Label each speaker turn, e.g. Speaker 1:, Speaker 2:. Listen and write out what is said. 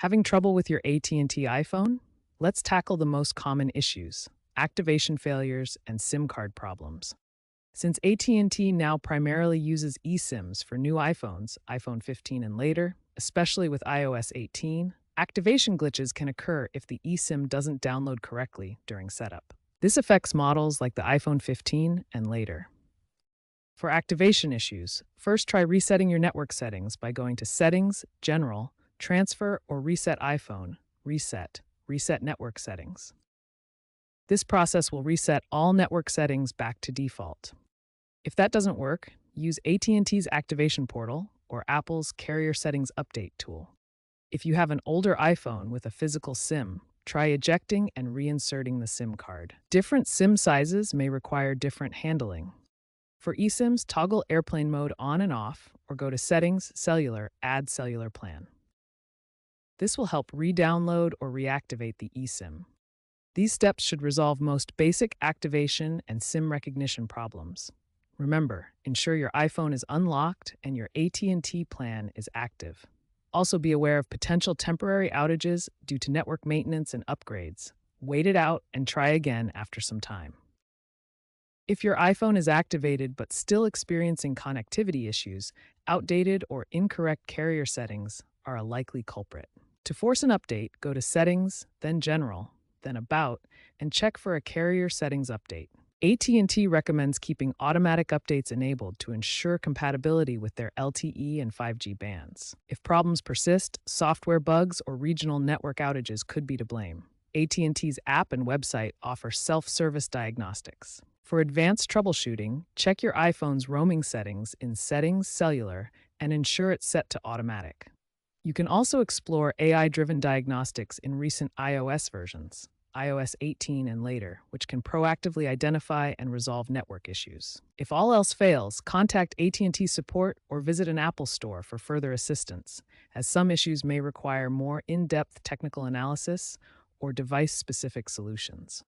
Speaker 1: Having trouble with your AT&T iPhone? Let's tackle the most common issues: activation failures and SIM card problems. Since AT&T now primarily uses eSIMs for new iPhones, iPhone 15 and later, especially with iOS 18, activation glitches can occur if the eSIM doesn't download correctly during setup. This affects models like the iPhone 15 and later. For activation issues, first try resetting your network settings by going to Settings, General, Transfer or Reset iPhone, Reset Network Settings. This process will reset all network settings back to default. If that doesn't work, use AT&T's Activation Portal or Apple's Carrier Settings Update tool. If you have an older iPhone with a physical SIM, try ejecting and reinserting the SIM card. Different SIM sizes may require different handling. For eSIMs, toggle airplane mode on and off or go to Settings, Cellular, Add Cellular Plan. This will help re-download or reactivate the eSIM. These steps should resolve most basic activation and SIM recognition problems. Remember, ensure your iPhone is unlocked and your AT&T plan is active. Also be aware of potential temporary outages due to network maintenance and upgrades. Wait it out and try again after some time. If your iPhone is activated but still experiencing connectivity issues, outdated or incorrect carrier settings are a likely culprit. To force an update, go to Settings, then General, then About, and check for a carrier settings update. AT&T recommends keeping automatic updates enabled to ensure compatibility with their LTE and 5G bands. If problems persist, software bugs or regional network outages could be to blame. AT&T's app and website offer self-service diagnostics. For advanced troubleshooting, check your iPhone's roaming settings in Settings, Cellular, and ensure it's set to automatic. You can also explore AI-driven diagnostics in recent iOS versions, iOS 18 and later, which can proactively identify and resolve network issues. If all else fails, contact AT&T support or visit an Apple store for further assistance, as some issues may require more in-depth technical analysis or device-specific solutions.